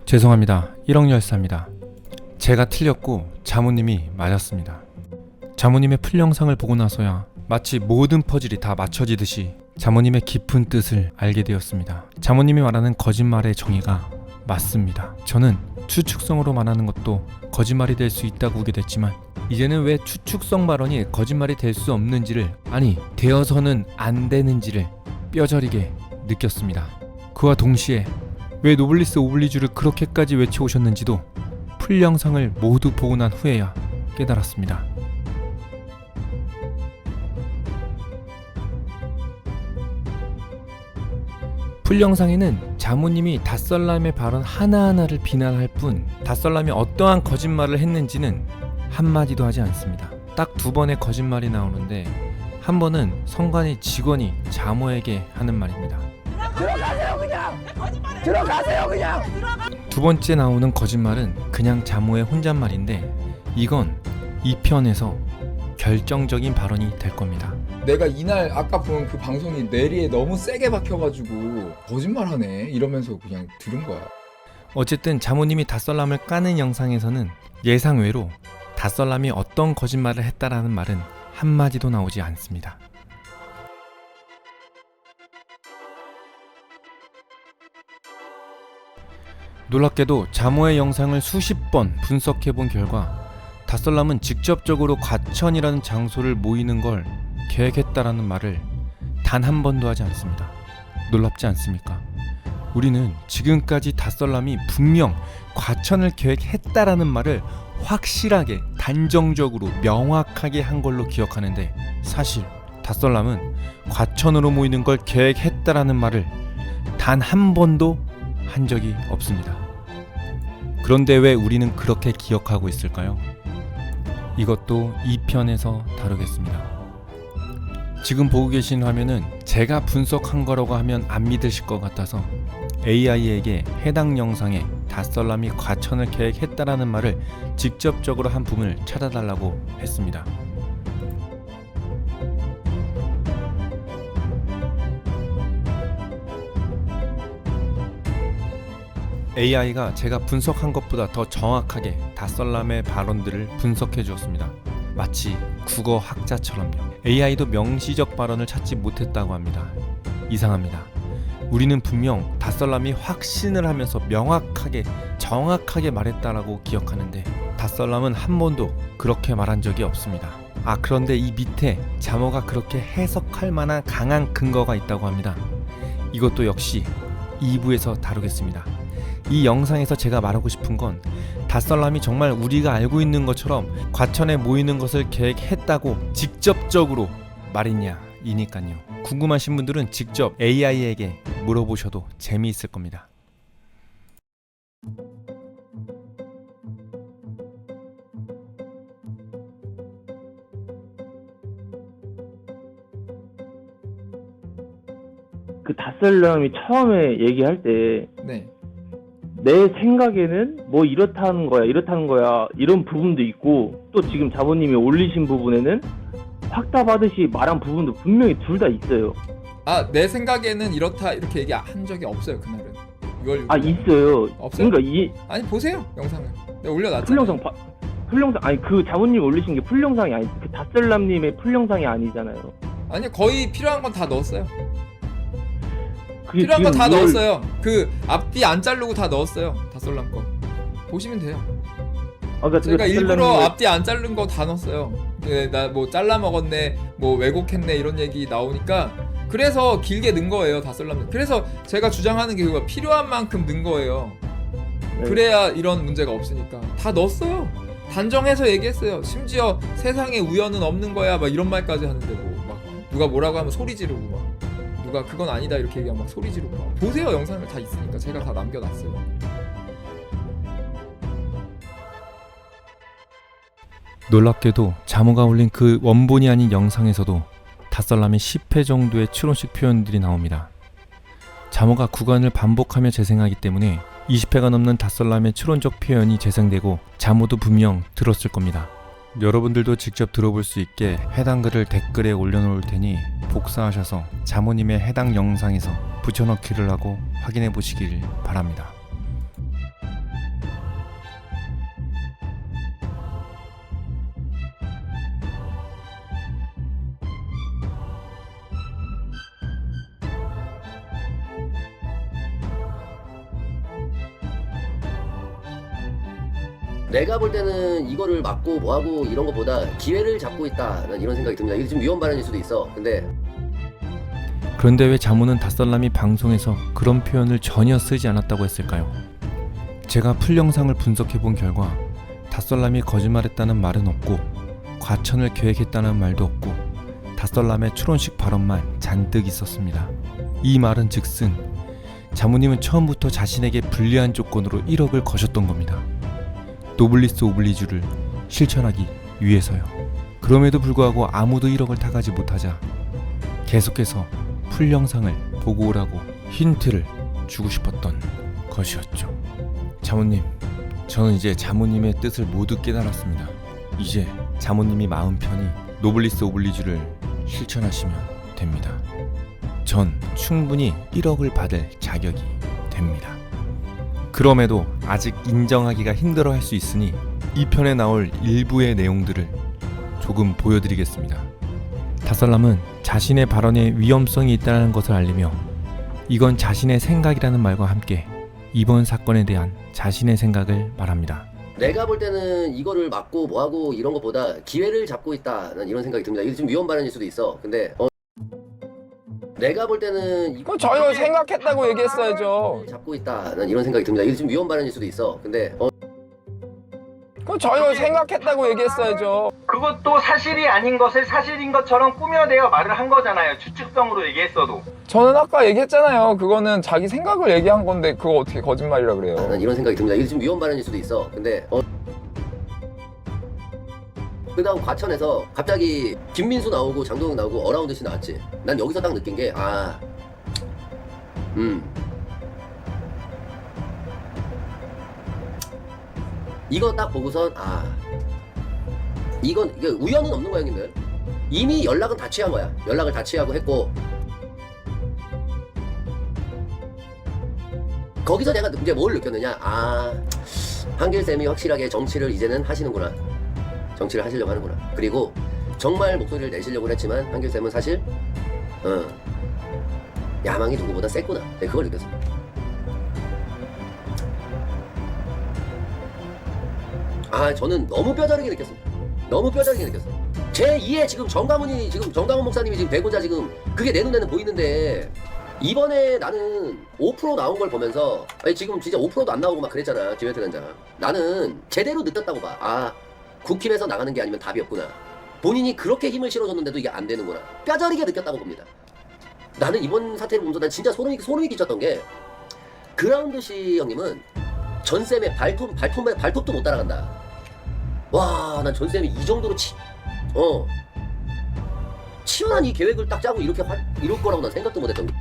죄송합니다. 1억 열사입니다. 제가 틀렸고 자모님이 맞았습니다. 자모님의 풀 영상을 보고 나서야 마치 모든 퍼즐이 다 맞춰지듯이 자모님의 깊은 뜻을 알게 되었습니다. 자모님이 말하는 거짓말의 정의가 맞습니다. 저는 추측성으로 말하는 것도 거짓말이 될 수 있다고 보게 됐지만 이제는 왜 추측성 발언이 거짓말이 될 수 없는지를, 아니 되어서는 안 되는지를 뼈저리게 느꼈습니다. 그와 동시에 왜 노블리스 오블리주를 그렇게까지 외쳐오셨는지도 풀 영상을 모두 보고 난 후에야 깨달았습니다. 풀 영상에는 자모님이 닷설람의 발언 하나하나를 비난할 뿐 닷설람이 어떠한 거짓말을 했는지는 한마디도 하지 않습니다. 딱 2번의 거짓말이 나오는데 한 번은 성관이 직원이 자모에게 하는 말입니다. 들어가세요 그냥! 들어가세요 그냥! 2번째 나오는 거짓말은 그냥 자모의 혼잣말인데 이건 2편에서 결정적인 발언이 될 겁니다. 내가 이날 아까 본 그 방송이 뇌리에 너무 세게 박혀가지고 거짓말하네 이러면서 그냥 들은 거야. 어쨌든 자모님이 닷설람을 까는 영상에서는 예상외로 닷설람이 어떤 거짓말을 했다라는 말은 한마디도 나오지 않습니다. 놀랍게도 자모의 영상을 수십 번 분석해본 결과 닷설람은 직접적으로 과천이라는 장소를 모이는 걸 계획했다라는 말을 단 한 번도 하지 않습니다. 놀랍지 않습니까? 우리는 지금까지 닷설람이 분명 과천을 계획했다라는 말을 확실하게 단정적으로 명확하게 한 걸로 기억하는데 사실 닷설람은 과천으로 모이는 걸 계획했다라는 말을 단 한 번도 한 적이 없습니다. 그런데 왜 우리는 그렇게 기억하고 있을까요? 이것도 2편에서 다루겠습니다. 지금 보고 계신 화면은 제가 분석한 거라고 하면 안 믿으실 것 같아서 AI에게 해당 영상에 닷설람이 과천을 계획했다라는 말을 직접적으로 한 부분을 찾아달라고 했습니다. AI가 제가 분석한 것보다 더 정확하게 닷설람의 발언들을 분석해 주었습니다. 마치 국어 학자처럼요. AI도 명시적 발언을 찾지 못했다고 합니다. 이상합니다. 우리는 분명 닷설람이 확신을 하면서 명확하게 정확하게 말했다라고 기억하는데 닷설람은 한 번도 그렇게 말한 적이 없습니다. 그런데 이 밑에 자모가 그렇게 해석할 만한 강한 근거가 있다고 합니다. 이것도 역시 2부에서 다루겠습니다. 이 영상에서 제가 말하고 싶은 건 닷설람이 정말 우리가 알고 있는 것처럼 과천에 모이는 것을 계획했다고 직접적으로 말했냐 이니까요. 궁금하신 분들은 직접 AI에게 물어보셔도 재미있을 겁니다. 그 닷설람이 처음에 얘기할 때 네. 내 생각에는 뭐 이렇다는 거야 이런 부분도 있고 또 지금 자모님이 올리신 부분에는 확답하듯이 말한 부분도 분명히 둘 다 있어요. 내 생각에는 이렇다 이렇게 얘기 한 적이 없어요 그날은. 이걸 있어요. 없어요? 그러니까 아니 보세요 영상을. 내가 올려놨잖아요. 풀영상 아니 그 자모님 올리신 게 풀영상이 아니 그 닷설람님의 풀영상이 아니잖아요. 아니 거의 필요한 건 다 넣었어요. 그게 필요한 거 지금 다 이걸- 넣었어요. 그 앞뒤 안 자르고 다 넣었어요. 닷설람 거 보시면 돼요. 그러니까 제가 일부러 닷설람님의- 앞뒤 안 자른 거 다 넣었어요. 나 뭐 잘라 먹었네, 뭐 왜곡했네 이런 얘기 나오니까 그래서 길게 넣은 거예요 닷설람. 그래서 제가 주장하는 게 그거 필요한 만큼 넣은 거예요. 네. 그래야 이런 문제가 없으니까 다 넣었어요. 단정해서 얘기했어요. 심지어 세상에 우연은 없는 거야 막 이런 말까지 하는데 뭐 막 누가 뭐라고 하면 소리 지르고 막 누가 그건 아니다 이렇게 얘기하면 막 소리 지르고 막. 보세요 영상을 다 있으니까 제가 다 남겨놨어요. 놀랍게도 자모가 올린 그 원본이 아닌 영상에서도 닷설람이 10회 정도의 추론식 표현들이 나옵니다. 자모가 구간을 반복하며 재생하기 때문에 20회가 넘는 닷설람의 추론적 표현이 재생되고 자모도 분명 들었을 겁니다. 여러분들도 직접 들어볼 수 있게 해당 글을 댓글에 올려놓을 테니 복사하셔서 자모님의 해당 영상에서 붙여넣기를 하고 확인해 보시길 바랍니다. 내가 볼 때는 이거를 막고 뭐하고 이런 것보다 기회를 잡고 있다, 난 이런 생각이 듭니다. 이게 좀 위험 발언일 수도 있어. 그런데 왜 자모는 닷살람이 방송에서 그런 표현을 전혀 쓰지 않았다고 했을까요? 제가 풀 영상을 분석해 본 결과 닷살람이 거짓말했다는 말은 없고 과천을 계획했다는 말도 없고 닷살람의 추론식 발언만 잔뜩 있었습니다. 이 말은 즉슨 자모님은 처음부터 자신에게 불리한 조건으로 1억을 거셨던 겁니다. 노블리스 오블리주를 실천하기 위해서요. 그럼에도 불구하고 아무도 1억을 타가지 못하자 계속해서 풀 영상을 보고 오라고 힌트를 주고 싶었던 것이었죠. 자모님, 저는 이제 자모님의 뜻을 모두 깨달았습니다. 이제 자모님이 마음 편히 노블리스 오블리주를 실천하시면 됩니다. 전 충분히 1억을 받을 자격이 됩니다. 그럼에도 아직 인정하기가 힘들어 할 수 있으니 이 편에 나올 일부의 내용들을 조금 보여드리겠습니다. 닷살람은 자신의 발언에 위험성이 있다는 것을 알리며 이건 자신의 생각이라는 말과 함께 이번 사건에 대한 자신의 생각을 말합니다. 내가 볼 때는 이거를 막고 뭐하고 이런 것보다 기회를 잡고 있다, 난 이런 생각이 듭니다. 이게 좀 위험 발언일 수도 있어. 내가 볼 때는 그럼 저희가 생각했다고 얘기했어야죠. 잡고 있다, 난 이런 생각이 듭니다. 이게 좀 위험 발언일 수도 있어. 그럼 저희가 생각했다고 얘기했어야죠. 그것도 사실이 아닌 것을 사실인 것처럼 꾸며내어 말을 한 거잖아요. 추측성으로 얘기했어도. 저는 아까 얘기했잖아요. 그거는 자기 생각을 얘기한 건데 그거 어떻게 거짓말이라 그래요. 난 이런 생각이 듭니다. 이게 좀 위험 발언일 수도 있어. 그 다음 과천에서 갑자기 김민수 나오고 장동영 나오고 어라운드 씨 나왔지. 난 여기서 딱 느낀 게 이거 딱 보고선 이건 이게 우연은 없는 거야, 형님들. 이미 연락은 다 취한 거야. 연락을 다 취하고 했고, 거기서 내가 이제 뭘 느꼈느냐. 한길쌤이 확실하게 정치를 이제는 하시는구나. 정치를 하시려고 하는구나. 그리고 정말 목소리를 내시려고 했지만 한길쌤은 사실 야망이 누구보다 셌구나. 내가 그걸 느꼈어. 저는 너무 뼈저리게 느꼈습니다. 너무 뼈저리게 느꼈어. 제 2의 지금 정강훈 목사님이 지금 되고자 지금 그게 내 눈에는 보이는데, 이번에 나는 5% 나온 걸 보면서 지금 진짜 5%도 안 나오고 막 그랬잖아, 김현태 단장. 나는 제대로 느꼈다고 봐. 국힘에서 나가는 게 아니면 답이 없구나. 본인이 그렇게 힘을 실어줬는데도 이게 안 되는구나. 뼈저리게 느꼈다고 봅니다. 나는 이번 사태를 보면서 난 진짜 소름이 끼쳤던 게, 그라운드 씨 형님은 전쌤의 발톱도 못 따라간다. 와, 난 전쌤이 이 정도로 치열한 이 계획을 딱 짜고 이럴 거라고 난 생각도 못 했던 게.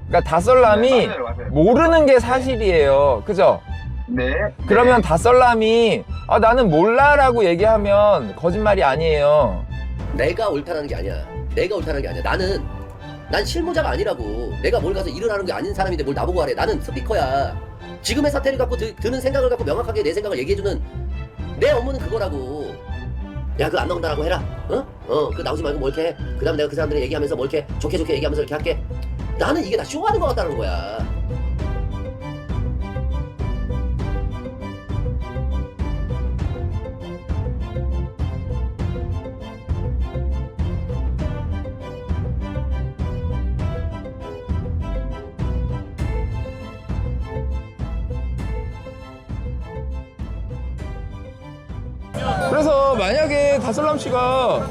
그러니까 닷살람이 맞아요. 모르는 게 사실이에요. 그죠? 네. 그러면 닷살람이 나는 몰라라고 얘기하면 거짓말이 아니에요. 내가 옳다는 게 아니야. 난 실무자가 아니라고. 내가 뭘 가서 일을 하는 게 아닌 사람인데 뭘 나보고 하래. 나는 스피커야. 지금의 사태를 갖고 드는 생각을 갖고 명확하게 내 생각을 얘기해주는 내 업무는 그거라고. 야, 그거 안 나온다라고 해라. 그거 나오지 말고 뭐 이렇게 해. 그 다음에 내가 그 사람들이 얘기하면서 뭐 이렇게 좋게 얘기하면서 이렇게 할게. 나는 이게 다 쇼하는 것 같다는 거야. 그래서 만약에 닷살람 씨가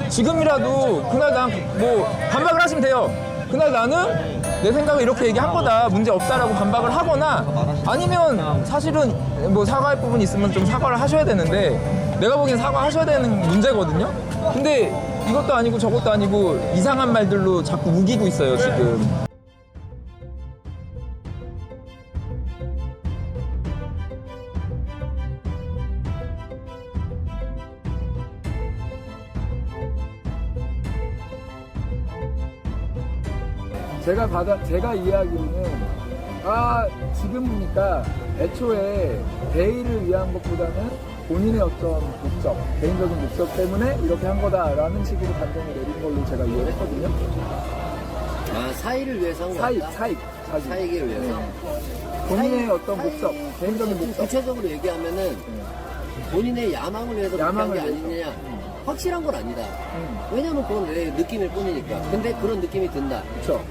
지금이라도 그날 난 뭐 반박을 하시면 돼요. 그날 나는 내 생각을 이렇게 얘기한 거다, 문제 없다라고 반박을 하거나, 아니면 사실은 뭐 사과할 부분이 있으면 좀 사과를 하셔야 되는데, 내가 보기엔 사과하셔야 되는 문제거든요. 근데 이것도 아니고 저것도 아니고 이상한 말들로 자꾸 우기고 있어요, 지금. 제가 이해하기로는 지금 보니까 애초에 대의를 위한 것보다는 본인의 어떤 목적, 개인적인 목적 때문에 이렇게 한 거다라는 식으로 단정을 내린 걸로 제가 이해를 했거든요. 사익을 위해서 한 거다? 사익을 위해서? 본인의 어떤 목적, 개인적인 목적. 구체적으로 얘기하면은 본인의 야망을 위해서 그렇게 한 게 아니냐. 확실한 건 아니다. 왜냐면 그건 내 느낌일 뿐이니까. 근데 그런 느낌이 든다. 그렇죠.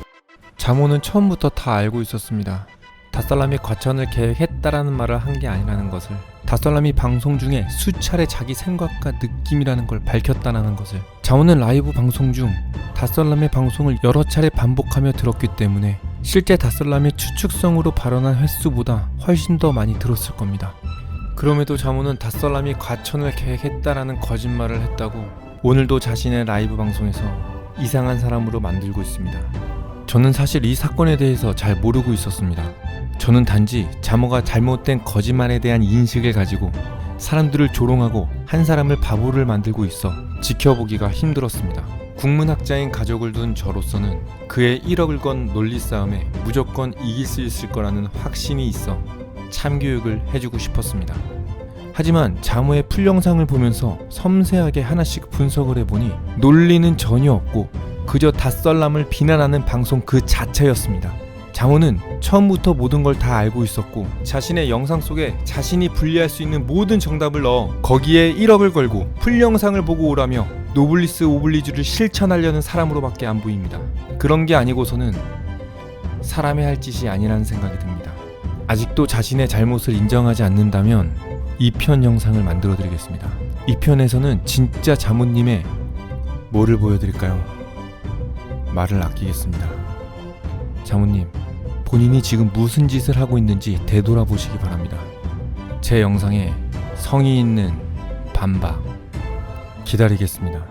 자모는 처음부터 다 알고 있었습니다. 다살람이 과천을 계획했다라는 말을 한 게 아니라는 것을, 다살람이 방송 중에 수차례 자기 생각과 느낌이라는 걸 밝혔다는 것을. 자모는 라이브 방송 중 다살람의 방송을 여러 차례 반복하며 들었기 때문에 실제 다살람의 추측성으로 발언한 횟수보다 훨씬 더 많이 들었을 겁니다. 그럼에도 자모는 다살람이 과천을 계획했다라는 거짓말을 했다고 오늘도 자신의 라이브 방송에서 이상한 사람으로 만들고 있습니다. 저는 사실 이 사건에 대해서 잘 모르고 있었습니다. 저는 단지 자모가 잘못된 거짓말에 대한 인식을 가지고 사람들을 조롱하고 한 사람을 바보를 만들고 있어 지켜보기가 힘들었습니다. 국문학자인 가족을 둔 저로서는 그의 1억을 건 논리 싸움에 무조건 이길 수 있을 거라는 확신이 있어 참교육을 해주고 싶었습니다. 하지만 자모의 풀영상을 보면서 섬세하게 하나씩 분석을 해보니 논리는 전혀 없고 그저 닷썰남을 비난하는 방송 그 자체였습니다. 자모는 처음부터 모든 걸 다 알고 있었고 자신의 영상 속에 자신이 분리할 수 있는 모든 정답을 넣어 거기에 1억을 걸고 풀영상을 보고 오라며 노블리스 오블리주를 실천하려는 사람으로밖에 안 보입니다. 그런 게 아니고서는 사람이 할 짓이 아니라는 생각이 듭니다. 아직도 자신의 잘못을 인정하지 않는다면 2편 영상을 만들어 드리겠습니다. 2편에서는 진짜 자모님의 뭐를 보여드릴까요? 말을 아끼겠습니다. 자모님, 본인이 지금 무슨 짓을 하고 있는지 되돌아보시기 바랍니다. 제 영상에 성의 있는 반박 기다리겠습니다.